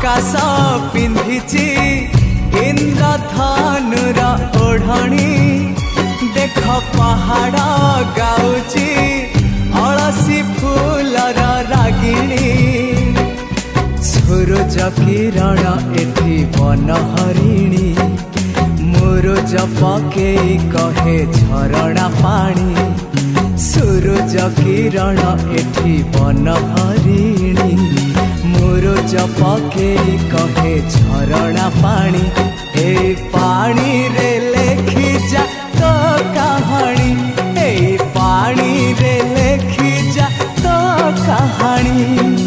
आकाश पिंधिची इंद्रधनुर ओढ़णी देख पहाड़ गाउची अलसी फूलर रागिणी सूरज किरण एठी बनहरिणी मुरुज पकेई कहे झरणा पानी सूरज किरण एठी बनहरिणी मुरुज पकेई कहे झरणा पानी ए पानी रे लेखी जा तो कहानी ए पानी रे लेखी जा तो कहानी।